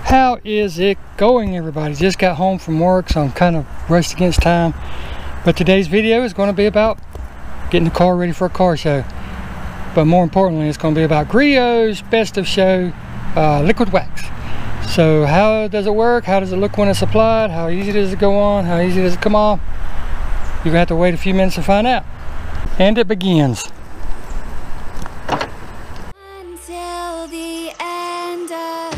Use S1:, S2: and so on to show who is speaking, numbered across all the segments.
S1: How is it going, everybody? Just got home from work, so I'm kind of rushed against time. But today's video is going to be about getting the car ready for a car show. But more importantly, it's going to be about Griot's Best of Show liquid wax. So how does it work? How does it look when it's applied? How easy does it go on? How easy does it come off? You're going to have to wait a few minutes to find out. And it begins.
S2: Until the end of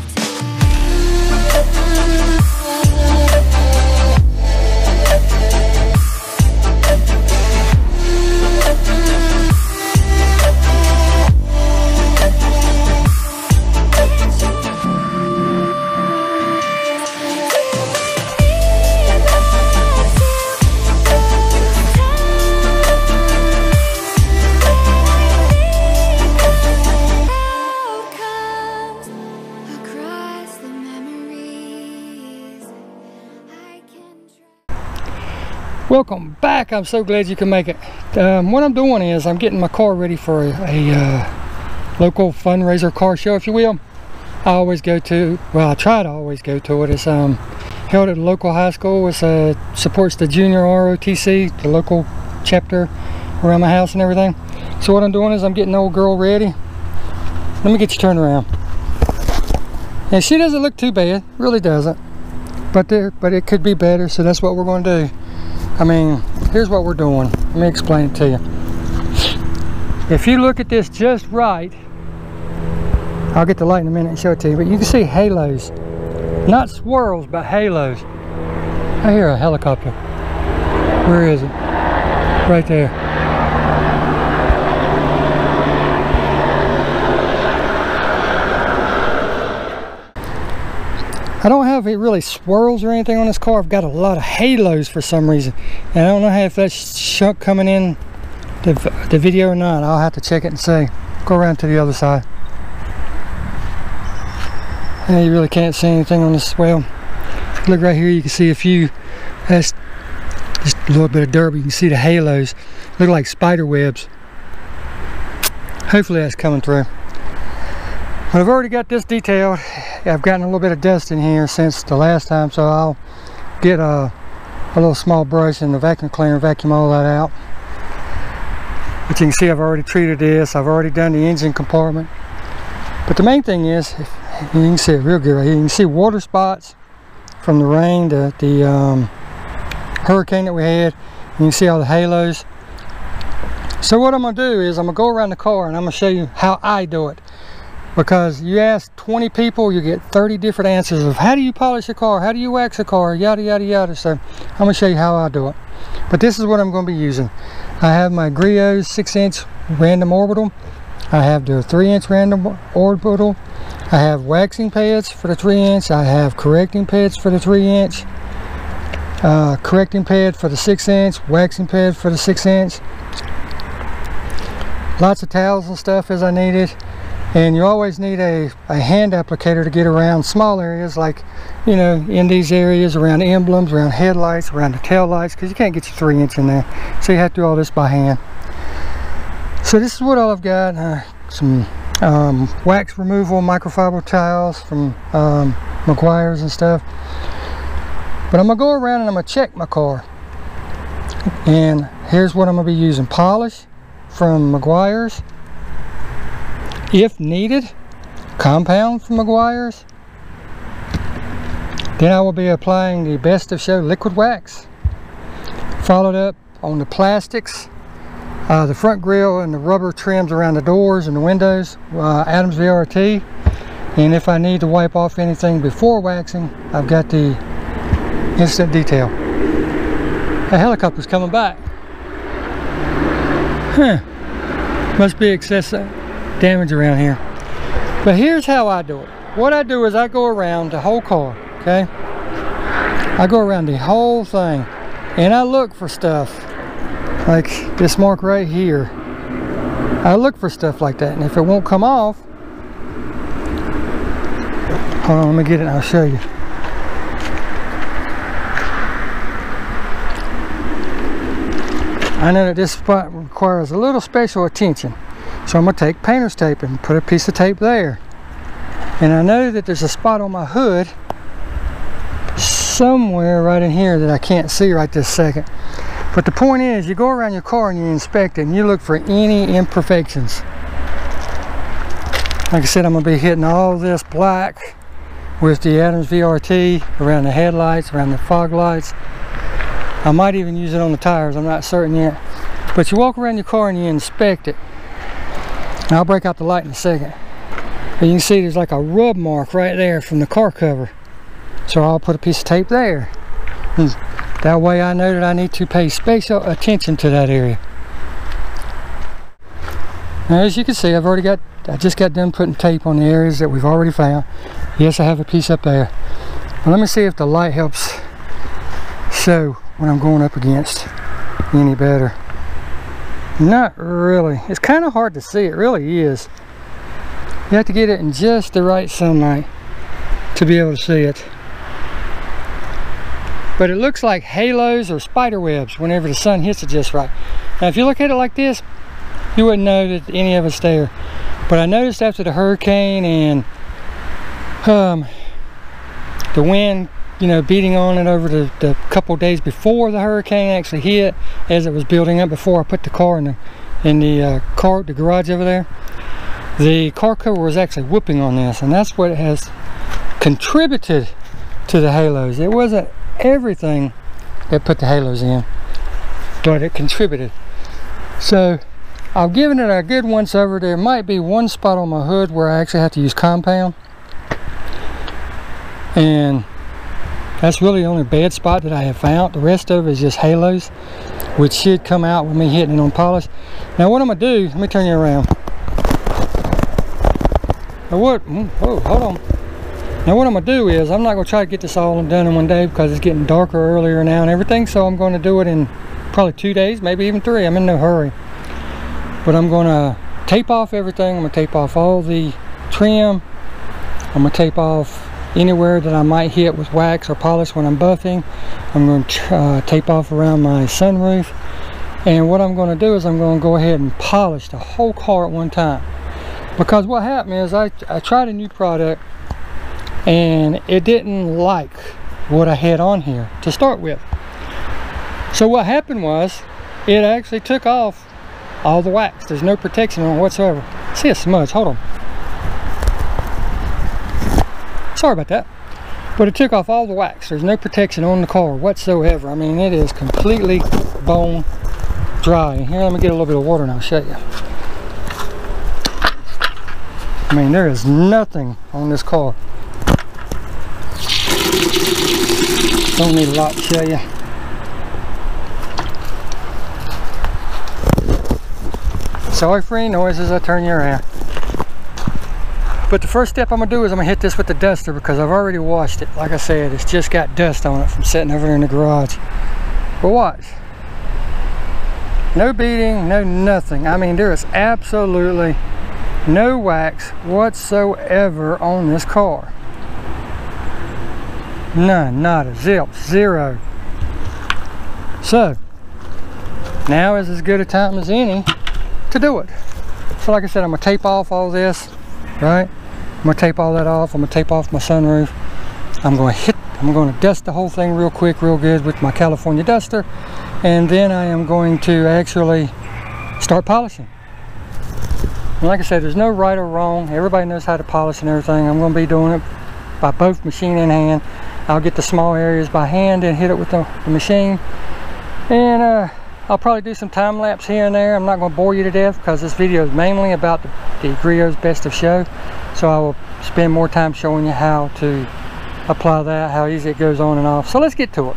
S1: Welcome back. I'm so glad you can make it. What I'm doing is I'm getting my car ready for a local fundraiser car show, if you will. I always go to, well, I try to always go to it. It's held at a local high school. It supports the junior ROTC, the local chapter around my house and everything. So what I'm doing is I'm getting the old girl ready. Let me get you turned around. And she doesn't look too bad, really doesn't. But it could be better, so that's what we're going to do. I mean, here's what we're doing. Let me explain it to you. If you look at this just right, I'll get the light in a minute and show it to you, but you can see halos. Not swirls, but halos. I hear a helicopter. Where is it? Right there. I don't have it really swirls or anything on this car. I've got a lot of halos for some reason. And I don't know if that's chunk coming in the video or not. I'll have to check it and see. Go around to the other side. And you really can't see anything on this. Well, look right here, you can see a few. That's just a little bit of dirt, but you can see the halos. Look like spider webs. Hopefully that's coming through. But I've already got this detailed. I've gotten a little bit of dust in here since the last time, so I'll get a little small brush and the vacuum cleaner, vacuum all that out. But you can see I've already treated this. I've already done the engine compartment. But the main thing is, you can see it real good right here. You can see water spots from the rain, the hurricane that we had. You can see all the halos. So what I'm going to do is I'm going to go around the car and I'm going to show you how I do it. Because you ask 20 people, you get 30 different answers of how do you polish a car, how do you wax a car, yada yada yada. So I'm going to show you how I do it. But this is what I'm going to be using. I have my Griot 6-inch random orbital. I have the 3-inch random orbital. I have waxing pads for the 3-inch. I have correcting pads for the 3-inch. Correcting pad for the 6-inch. Waxing pad for the 6-inch. Lots of towels and stuff as I needed. And you always need a hand applicator to get around small areas, like, you know, in these areas around the emblems, around headlights, around the tail lights, because you can't get your 3-inch in there. So you have to do all this by hand. So this is what all I've got. Some wax removal microfiber towels from Meguire's and stuff. But I'm going to go around and I'm going to check my car. And here's what I'm going to be using. Polish from Meguire's. If needed, compound from Meguire's. Then I will be applying the Best of Show liquid wax. Followed up on the plastics, the front grille and the rubber trims around the doors and the windows, Adams VRT. And if I need to wipe off anything before waxing, I've got the instant detail. The helicopter's coming back. Huh. Must be excessive damage around here. But here's how I do it. What I do is I go around the whole car, okay? I go around the whole thing and I look for stuff like this mark right here. I look for stuff like that, and if it won't come off, hold on, let me get it and I'll show you. I know that this spot requires a little special attention. So I'm going to take painter's tape and put a piece of tape there. And I know that there's a spot on my hood somewhere right in here that I can't see right this second. But the point is, you go around your car and you inspect it and you look for any imperfections. Like I said, I'm going to be hitting all this black with the Adams VRT around the headlights, around the fog lights. I might even use it on the tires, I'm not certain yet. But you walk around your car and you inspect it. And I'll break out the light in a second. But you can see there's like a rub mark right there from the car cover. So I'll put a piece of tape there. And that way I know that I need to pay special attention to that area. Now as you can see, I just got done putting tape on the areas that we've already found. Yes, I have a piece up there. But let me see if the light helps show what I'm going up against any better. Not really. It's kind of hard to see, it really is. You have to get it in just the right sunlight to be able to see it. But it looks like halos or spider webs whenever the sun hits it just right. Now if you look at it like this, you wouldn't know that any of it's there. But I noticed after the hurricane and the wind, you know, beating on it over the couple days before the hurricane actually hit, as it was building up before I put the car in the garage over there, the car cover was actually whooping on this, and that's what has contributed to the halos. It wasn't everything that put the halos in, but it contributed. So I've given it a good once over. There might be one spot on my hood where I actually have to use compound, and that's really the only bad spot that I have found. The rest of it is just halos, which should come out with me hitting it on polish. Now what I'm gonna do, let me turn you around. Now what, whoa, hold on. Now what I'm gonna do is, I'm not gonna try to get this all done in one day because it's getting darker earlier now and everything, so I'm gonna do it in probably 2 days, maybe even 3. I'm in no hurry. But I'm gonna tape off everything. I'm gonna tape off all the trim. I'm gonna tape off anywhere that I might hit with wax or polish when I'm buffing. I'm going to tape off around my sunroof. And what I'm going to do is I'm going to go ahead and polish the whole car at one time. Because what happened is I tried a new product and it didn't like what I had on here to start with. So what happened was it actually took off all the wax. There's no protection on it whatsoever. See a smudge, hold on. Sorry about that. But it took off all the wax. There's no protection on the car whatsoever. I mean, it is completely bone dry. Here, let me get a little bit of water and I'll show you. I mean, there is nothing on this car. Don't need a lot to show you. Sorry for any noises, I turn you around. But the first step I'm going to do is I'm going to hit this with the duster because I've already washed it. Like I said, it's just got dust on it from sitting over there in the garage. But watch. No beading, no nothing. I mean, there is absolutely no wax whatsoever on this car. None, nada, zilch, zero. So, now is as good a time as any to do it. So like I said, I'm going to tape off all this, right? I'm going to tape all that off. I'm going to tape off my sunroof. I'm going to dust the whole thing real quick, real good with my California duster. And then I am going to actually start polishing. And like I said, there's no right or wrong. Everybody knows how to polish and everything. I'm going to be doing it by both machine and hand. I'll get the small areas by hand and hit it with the machine. And I'll probably do some time lapse here and there. I'm not going to bore you to death because this video is mainly about the Griot's Best of Show. So I will spend more time showing you how to apply that, how easy it goes on and off. So let's get to it.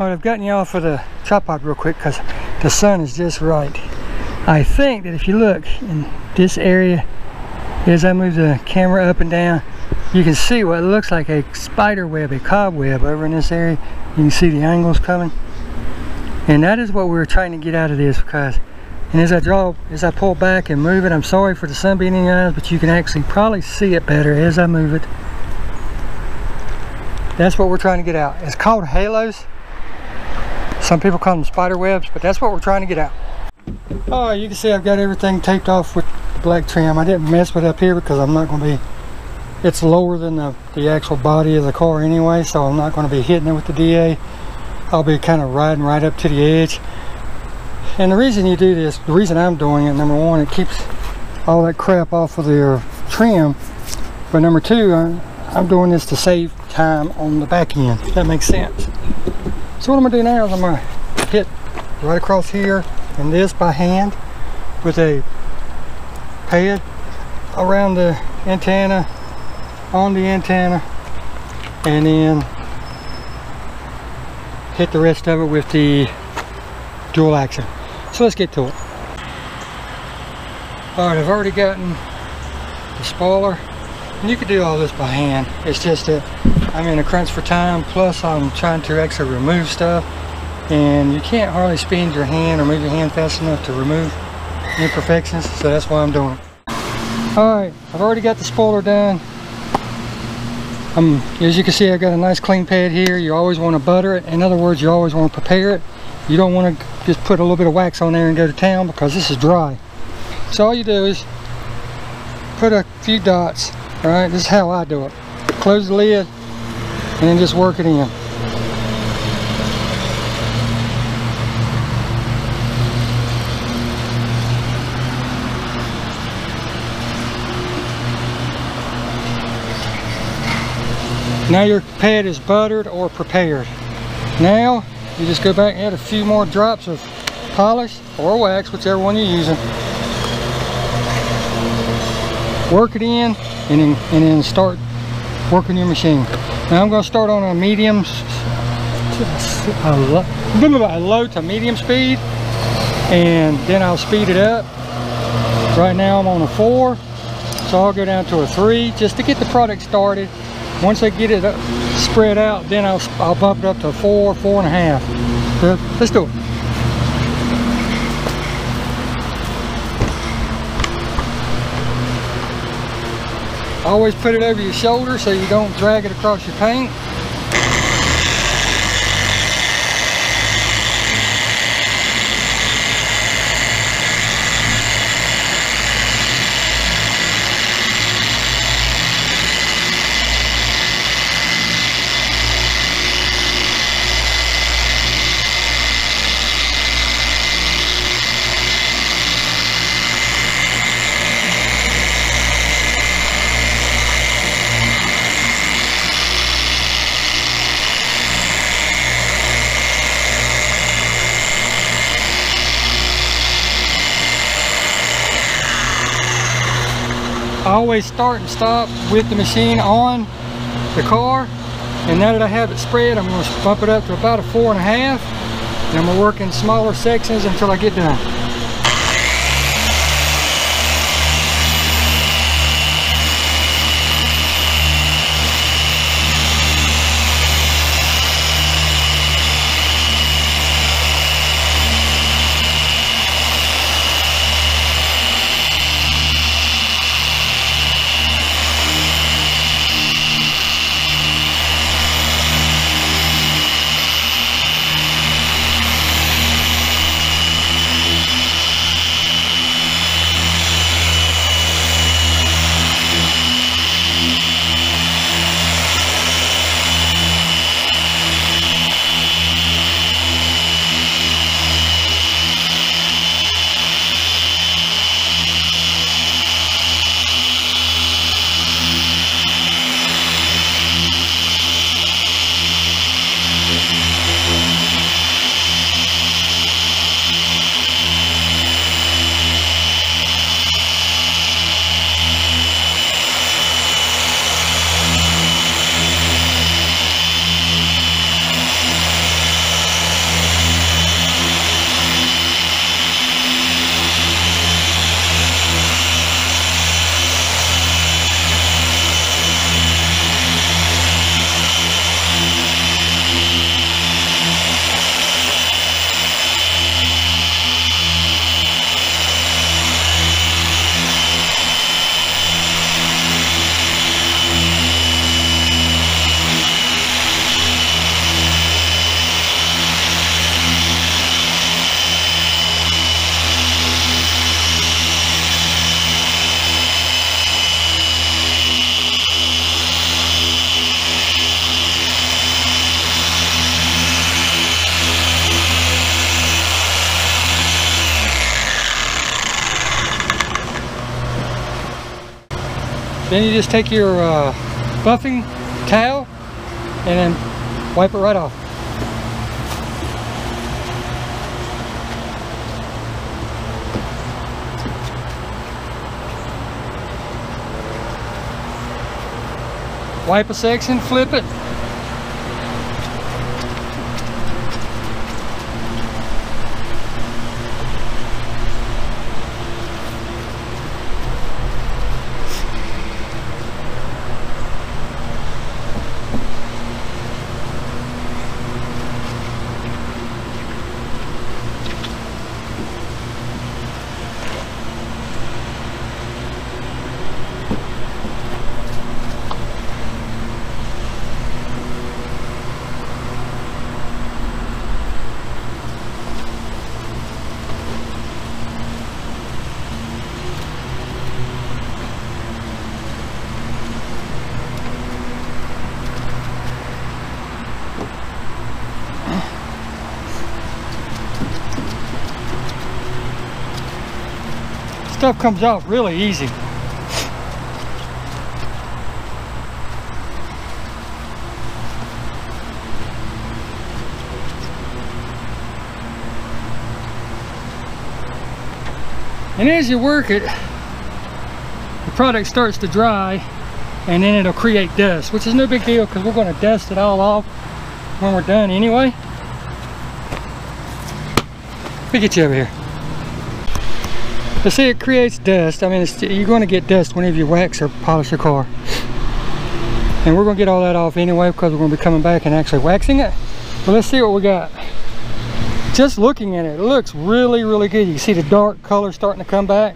S1: Alright, I've gotten you off of the tripod real quick because the sun is just right. I think that if you look in this area, as I move the camera up and down, you can see what looks like a spider web, a cobweb over in this area. You can see the angles coming. And that is what we were trying to get out of this, because, and as I pull back and move it, I'm sorry for the sun being in your eyes, but you can actually probably see it better as I move it. That's what we're trying to get out. It's called halos. Some people call them spider webs, but that's what we're trying to get out. Oh, you can see I've got everything taped off with the black trim. I didn't mess with it up here because I'm not going to be, it's lower than the actual body of the car anyway, so I'm not going to be hitting it with the DA. I'll be kind of riding right up to the edge. And the reason you do this, the reason I'm doing it, number one, it keeps all that crap off of their trim. But number two, I'm doing this to save time on the back end. If that makes sense. So what I'm going to do now is I'm going to hit right across here and this by hand with a pad around the antenna, on the antenna, and then hit the rest of it with the dual action. So let's get to it. Alright, I've already gotten the spoiler, and you could do all this by hand. It's just that I'm in a crunch for time, plus I'm trying to actually remove stuff, and you can't hardly spin your hand or move your hand fast enough to remove imperfections, so that's why I'm doing it. Alright, I've already got the spoiler done. As you can see, I've got a nice clean pad here. You always want to butter it. In other words, you always want to prepare it. You don't want to just put a little bit of wax on there and go to town, because this is dry. So all you do is put a few dots. Alright, this is how I do it. Close the lid and then just work it in. Now your pad is buttered or prepared. Now you just go back and add a few more drops of polish or wax, whichever one you're using. Work it in and then start working your machine. Now I'm going to start on a medium, a low to medium speed, and then I'll speed it up. Right now I'm on a 4, so I'll go down to a 3 just to get the product started. Once I get it spread out, then I'll bump it up to a 4, 4.5. So let's do it. Always put it over your shoulder so you don't drag it across your paint. I always start and stop with the machine on the car, and now that I have it spread, I'm going to bump it up to about a 4.5, and I'm going to work in smaller sections until I get done. Then you just take your buffing towel and then wipe it right off. Wipe a section, flip it. Stuff comes off really easy. And as you work it, the product starts to dry and then it'll create dust, which is no big deal because we're going to dust it all off when we're done anyway. Let me get you over here. So see, it creates dust. I mean, you're going to get dust whenever you wax or polish your car. And we're going to get all that off anyway because we're going to be coming back and actually waxing it. But let's see what we got. Just looking at it, it looks really, really good. You can see the dark color starting to come back.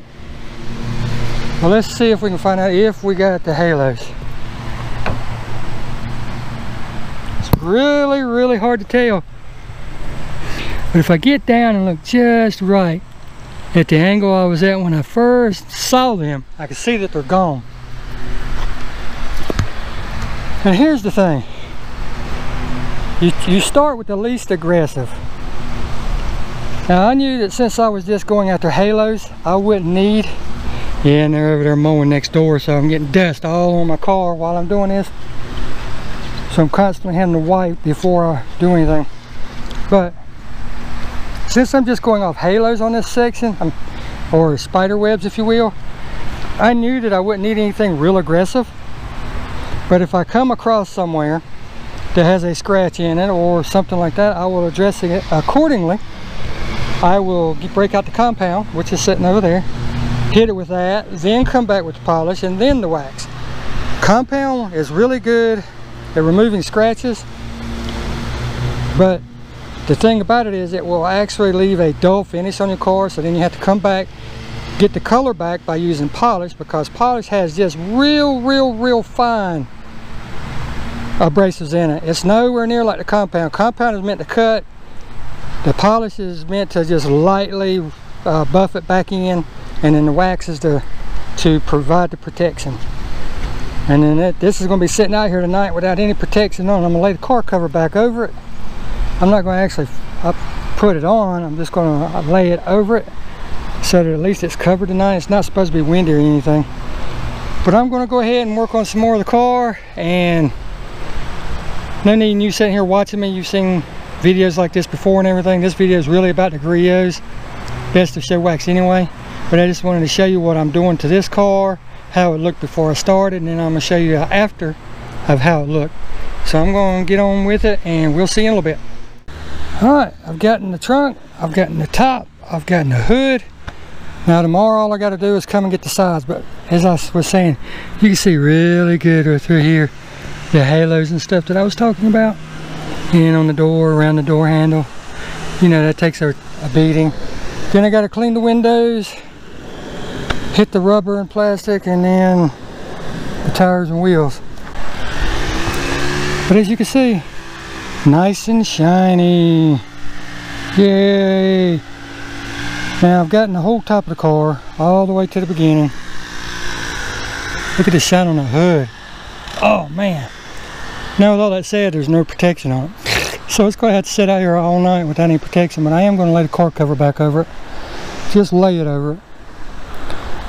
S1: Well, let's see if we can find out if we got the halos. It's really, really hard to tell. But if I get down and look just right, at the angle I was at when I first saw them, I can see that they're gone. And here's the thing. You start with the least aggressive. Now I knew that since I was just going after halos, I wouldn't need, yeah, and they're over there mowing next door, so I'm getting dust all on my car while I'm doing this. So I'm constantly having to wipe before I do anything. But since I'm just going off halos on this section, or spider webs if you will, I knew that I wouldn't need anything real aggressive. But if I come across somewhere that has a scratch in it or something like that, I will address it accordingly. I will break out the compound, which is sitting over there, hit it with that, then come back with the polish and then the wax. Compound is really good at removing scratches, but the thing about it is it will actually leave a dull finish on your car, so then you have to come back, get the color back by using polish, because polish has just real fine abrasives in it. It's nowhere near like the compound. Compound is meant to cut. The polish is meant to just lightly buff it back in, and then the wax is to provide the protection. And then this is going to be sitting out here tonight without any protection on. I'm going to lay the car cover back over it. I'm not going to actually put it on. I'm just going to lay it over it so that at least it's covered tonight. It's not supposed to be windy or anything. But I'm going to go ahead and work on some more of the car. And no need in you sitting here watching me. You've seen videos like this before and everything. This video is really about the Griots. Best to show wax anyway. But I just wanted to show you what I'm doing to this car, how it looked before I started, and then I'm going to show you after of how it looked. So I'm going to get on with it and we'll see you in a little bit. Alright, I've gotten the trunk, I've gotten the top, I've gotten the hood. Now tomorrow all I got to do is come and get the sides, but as I was saying, you can see really good right through here the halos and stuff that I was talking about. And on the door, around the door handle, you know, that takes a beating. Then I got to clean the windows, hit the rubber and plastic, and then the tires and wheels. But as you can see, nice and shiny. Yay! Now I've gotten the whole top of the car all the way to the beginning. Look at the shine on the hood. Oh man. Now with all that said, there's no protection on it. So it's going to have to sit out here all night without any protection, but I am going to lay the car cover back over it. Just lay it over it.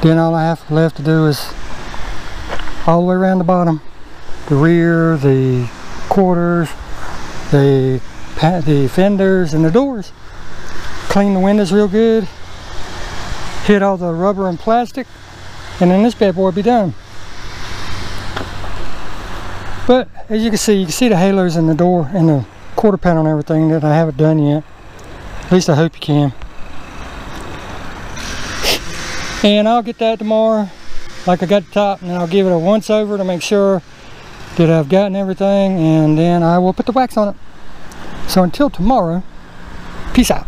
S1: Then all I have left to do is all the way around the bottom, the rear, the quarters, the fenders, and the doors. Clean the windows real good, hit all the rubber and plastic, and then this bad boy will be done. But as you can see the halos in the door and the quarter panel and everything that I haven't done yet. At least I hope you can. And I'll get that tomorrow, like I got the top, and then I'll give it a once over to make sure that I've gotten everything, and then I will put the wax on it. So until tomorrow, peace out.